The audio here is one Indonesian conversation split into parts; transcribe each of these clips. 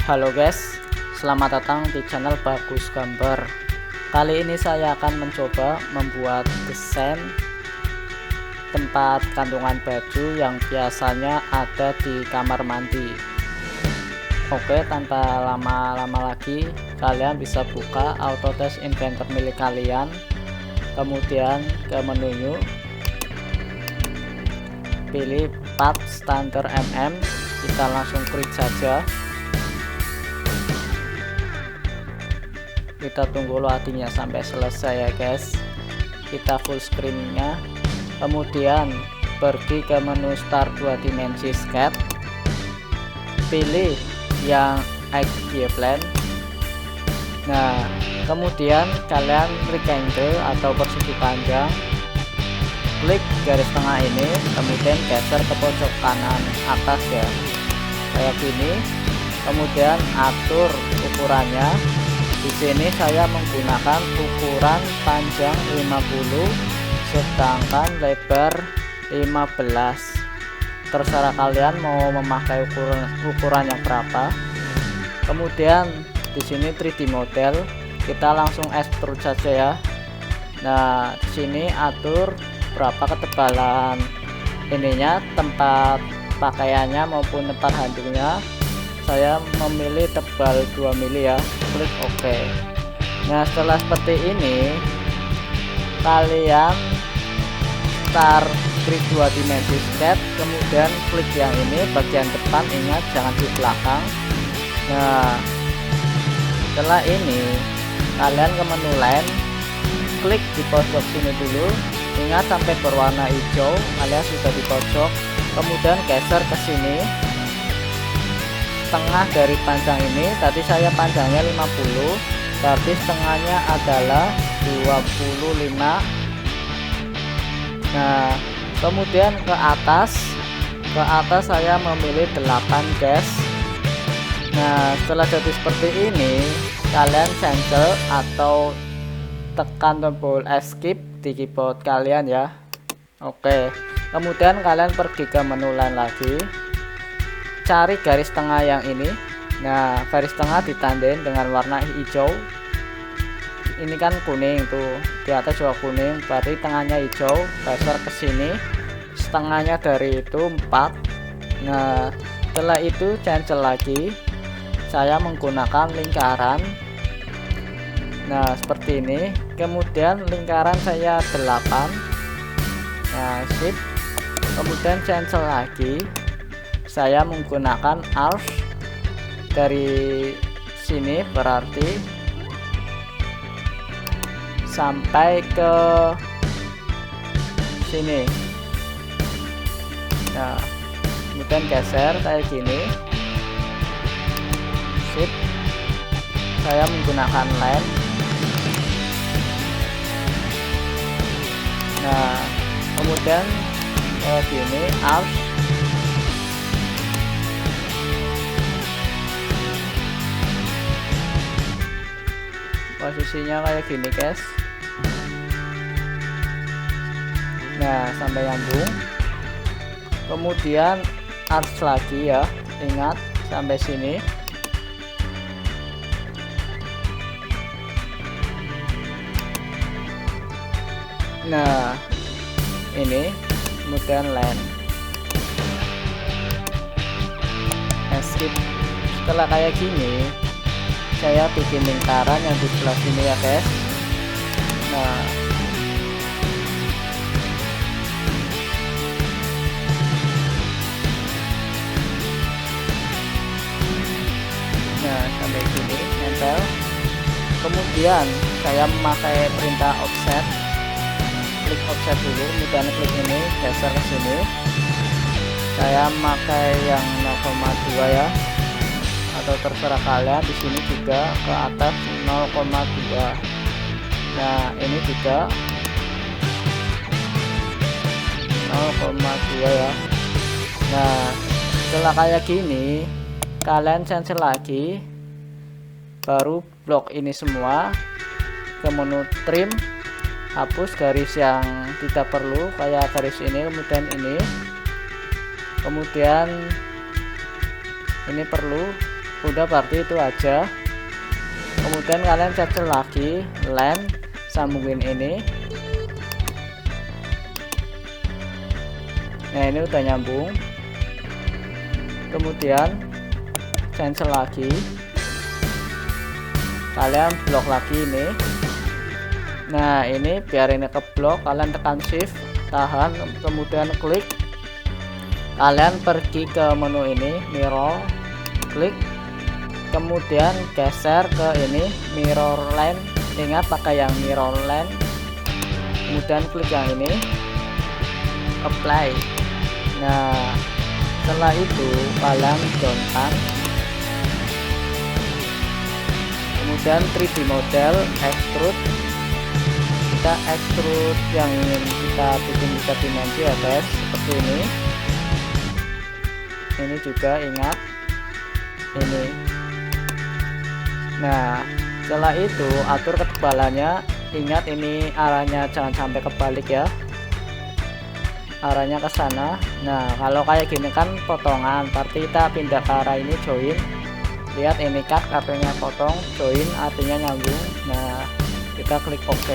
Halo guys, selamat datang di channel Bagus Gambar. Kali ini saya akan mencoba membuat desain tempat kantongan baju yang biasanya ada di kamar mandi. Oke, tanpa lama-lama lagi, kalian bisa buka Autodesk Inventor milik kalian, kemudian ke menu, pilih part standar kita langsung klik saja. Kita tunggu loadingnya sampai selesai ya guys. Kita full screennya, kemudian pergi ke menu start 2 dimensi sketch, pilih yang XY plane. Nah, kemudian kalian rectangle atau persegi panjang, klik garis tengah ini, kemudian geser ke pojok kanan atas ya, kayak gini. Kemudian atur ukurannya. Di sini saya menggunakan ukuran panjang 50, sedangkan lebar 15. Terserah kalian mau memakai ukuran yang berapa. Kemudian di sini 3D model, kita langsung extrude saja ya. Nah, di sini atur berapa ketebalan ininya, tempat pakaiannya maupun tempat handuknya. Saya memilih tebal 2 mili ya, klik OK. Nah, setelah seperti ini, kalian start klik 2 dimensi sketch, kemudian klik yang ini bagian depan, ingat jangan di belakang. Nah, setelah ini kalian ke menu line, klik di pojok sini dulu, ingat sampai berwarna hijau alias sudah di pojok. Kemudian geser ke sini, setengah dari panjang ini, tadi saya panjangnya 50, berarti setengahnya adalah 25. Nah, kemudian ke atas saya memilih 8 guys. Nah, setelah jadi seperti ini, kalian cancel atau tekan tombol escape di keyboard kalian ya. Oke, kemudian kalian pergi ke menu lain lagi, cari garis tengah yang ini. Nah, garis tengah ditandain dengan warna hijau. Ini kan kuning tuh, di atas juga kuning, berarti tengahnya hijau. Geser ke sini, setengahnya dari itu 4. Nah, setelah itu cancel lagi. Saya menggunakan lingkaran. Nah, seperti ini. Kemudian lingkaran saya 8. Nah, sip. Kemudian cancel lagi. Saya menggunakan arc dari sini, berarti sampai ke sini. Nah, kemudian geser kayak gini, sip. Saya menggunakan lem. Nah, kemudian kayak gini, arc. Posisinya kayak gini guys. Nah, sampai nyambung. Kemudian arch lagi ya, ingat sampai sini. Nah, ini kemudian line escape. Setelah kayak gini, saya bikin lingkaran yang di sebelah sini ya guys. Nah, sampai sini nempel. Kemudian saya memakai perintah offset, klik offset dulu, kemudian klik ini, geser ke sini. Saya memakai yang 0,2 ya, atau terserah kalian. Di sini juga ke atas 0,2. Nah, ini juga 0,2 ya. Nah, setelah kayak gini, kalian cancel lagi, baru blok ini semua, ke menu trim, hapus garis yang tidak perlu kayak garis ini, kemudian ini, kemudian ini perlu, Udah, berarti itu aja. Kemudian kalian cancel lagi LAN, sambungin ini. Nah, ini udah nyambung. Kemudian cancel lagi, kalian blok lagi ini. Nah, ini biar ini keblok, kalian tekan shift, tahan, kemudian klik. Kalian pergi ke menu ini, mirror, klik, kemudian geser ke ini mirror lane. Ingat pakai yang mirror lane. Kemudian klik yang ini, apply. Nah, setelah itu kalian downkan, kemudian 3D model, extrude. Kita extrude yang ingin kita bikin bisa dimensi ya guys, seperti ini. Ini juga ingat ini. Nah, setelah itu atur ketebalannya. Ingat ini arahnya jangan sampai kebalik ya, arahnya ke sana. Nah, kalau kayak gini kan potongan, berarti kita pindah ke arah ini, join. Lihat ini cut artinya potong, join artinya nyambung. Nah, kita klik OK.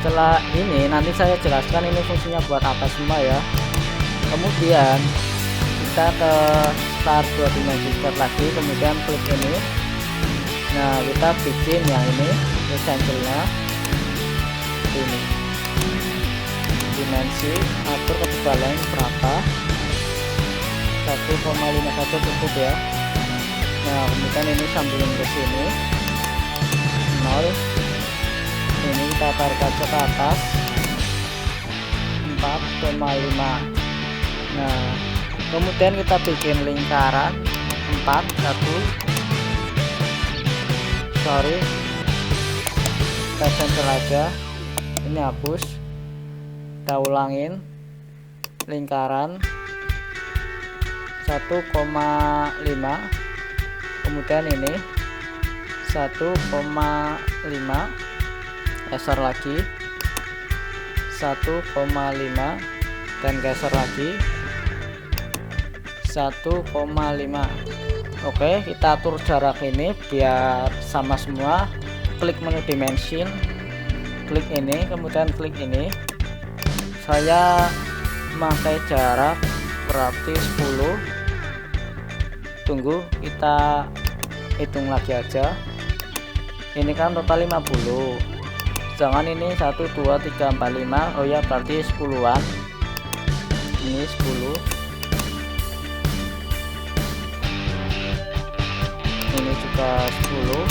Setelah ini nanti saya jelaskan ini fungsinya buat apa semua ya. Kemudian kita ke start 2 dimensi start lagi, kemudian klik ini. Nah, kita bikin yang ini rectangle-nya ini. Dimensi, atur ketebalan berapa, 1,5 saja cukup ya. Nah, kemudian ini sambungin ke sini 0. Ini kita tarik aja ke atas 4,5. Nah, kemudian kita bikin lingkaran 4, 1. Sorry, kita cancel aja, ini hapus. Kita ulangin lingkaran 1,5, kemudian ini 1,5, geser lagi 1,5 dan geser lagi 1,5. Oke, kita atur jarak ini biar sama semua. Klik menu dimension, klik ini, kemudian klik ini. Saya memakai jarak berarti 10. Tunggu, kita hitung lagi aja. Ini kan total 50. Jangan ini 1, 2, 3, 4, 5. Oh ya, berarti 10-an. Ini 10. Ini juga 10.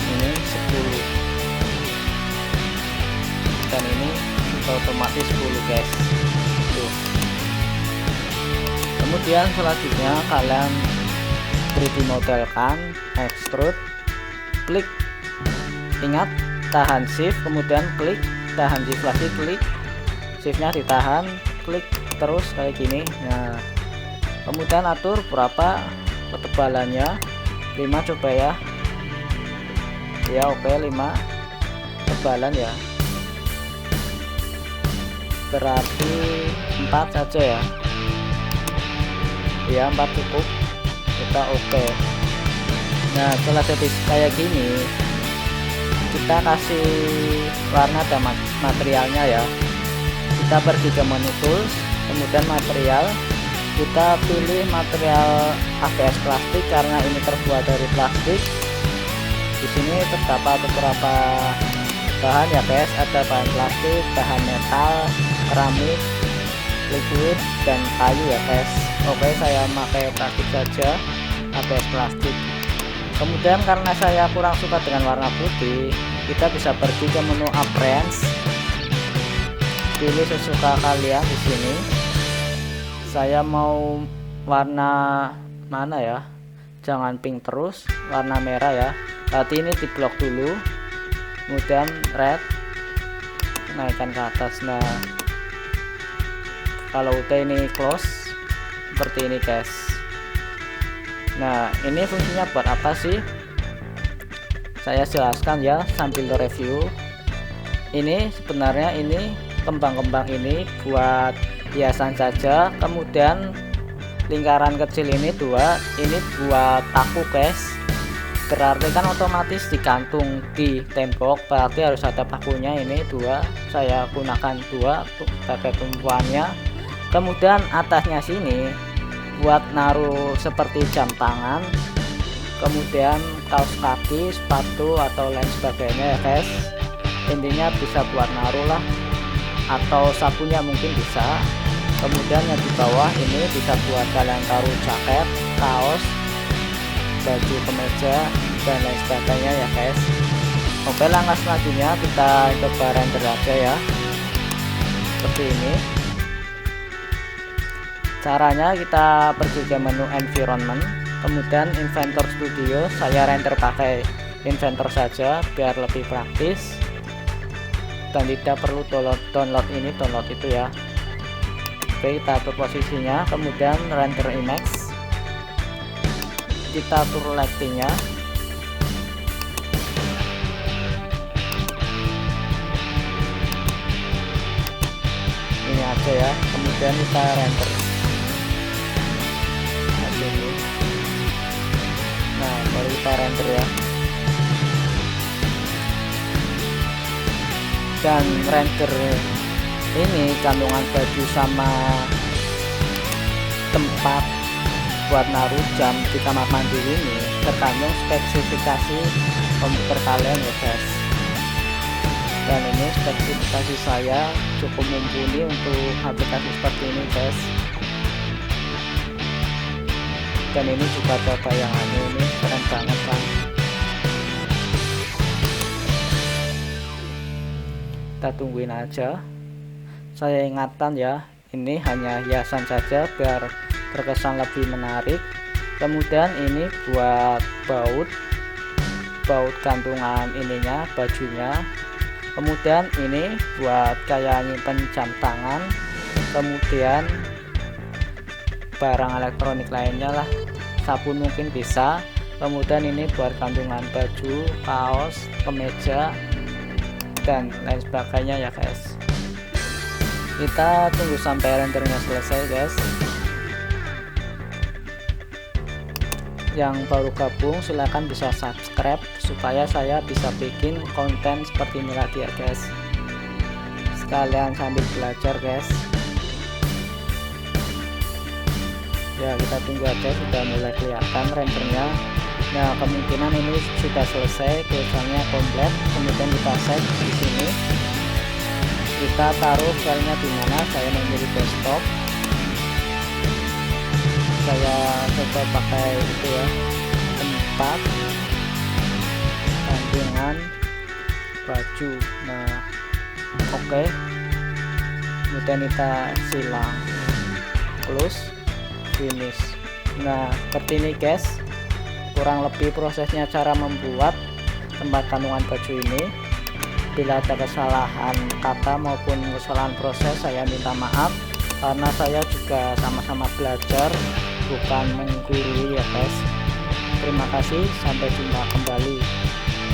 Ini 10. Dan ini otomatis 10 guys. Tuh. Kemudian selanjutnya kalian 3D modelkan, extrude, klik, ingat tahan shift, kemudian klik, tahan shift lagi, klik, shiftnya ditahan, klik terus kayak gini. Nah, kemudian atur berapa ketebalannya, 5 coba ya. Ya oke, 5 ketebalan ya, berarti 4 saja ya. Ya 4 cukup, kita oke. Nah, setelah jadi kayak gini, kita kasih warna dan materialnya ya. Kita pergi ke menu tools, kemudian material, kita pilih material ABS plastik karena ini terbuat dari plastik. Di sini terdapat beberapa bahan ya guys, ada bahan plastik, bahan metal, keramik, liquid, dan kayu ya guys. Oke, saya pakai plastik saja, ABS plastik. Kemudian karena saya kurang suka dengan warna putih, kita bisa pergi ke menu appearance, pilih sesuka kalian. Di sini saya mau warna mana ya, jangan pink terus, warna merah ya. Berarti ini diblok dulu, kemudian red, naikkan ke atas. Nah, kalau udah ini close seperti ini guys. Nah, ini fungsinya buat apa sih? Saya jelaskan ya sambil review. Ini sebenarnya ini kembang-kembang ini buat hiasan saja. Kemudian lingkaran kecil ini 2, ini buat paku guys, berarti kan otomatis digantung di tembok, berarti harus ada pakunya. Ini 2, saya gunakan 2 untuk sebagai tumpuannya. Kemudian atasnya sini buat naruh seperti jam tangan, kemudian kaos kaki, sepatu atau lain sebagainya ya guys. Intinya bisa buat naruh lah, atau sabunnya mungkin bisa. Kemudian yang di bawah ini bisa buat kalian taruh jaket, kaos, baju, kemeja dan lain sebagainya ya guys. Oke, langkah selanjutnya kita coba render aja ya, seperti ini. Caranya kita pergi ke menu environment, kemudian Inventor Studio. Saya render pakai Inventor saja biar lebih praktis dan tidak perlu download ini download itu ya. Oke, kita atur posisinya, kemudian render image, kita atur lightingnya. Ini aja ya, kemudian kita render. Nah, baru kita render ya. Dan render ini kandungan baju sama tempat buat naruh jam di kamar mandi ini tergantung spesifikasi komputer kalian ya guys. Dan ini spesifikasi saya cukup mumpuni untuk aplikasi seperti ini guys. Dan ini juga ada bayangannya, ini keren banget kan. Kita tungguin aja. Saya ingatkan ya, ini hanya hiasan saja biar terkesan lebih menarik. Kemudian ini buat baut gantungan ininya, bajunya. Kemudian ini buat kayak nyimpen jam tangan, kemudian barang elektronik lainnya lah, sabun mungkin bisa. Kemudian ini buat gantungan baju, kaos, kemeja dan lain sebagainya ya guys. Kita tunggu sampai rendernya selesai guys. Yang baru gabung silahkan bisa subscribe supaya saya bisa bikin konten seperti ini lagi ya guys, sekalian sambil belajar guys. Ya, kita tunggu aja, sudah mulai kelihatan rendernya. Nah, kemungkinan ini sudah selesai, tulisannya komplit. Kemudian kita save di sini, kita taruh filenya di mana. Saya memilih desktop, saya coba pakai itu ya, tempat gantungan baju. Nah, oke. Kemudian kita silang, close, finish. Nah, seperti ini guys, kurang lebih prosesnya cara membuat tempat kandungan baju ini. Bila ada kesalahan kata maupun kesalahan proses, saya minta maaf karena saya juga sama-sama belajar, bukan menggurui ya guys. Terima kasih, sampai jumpa kembali.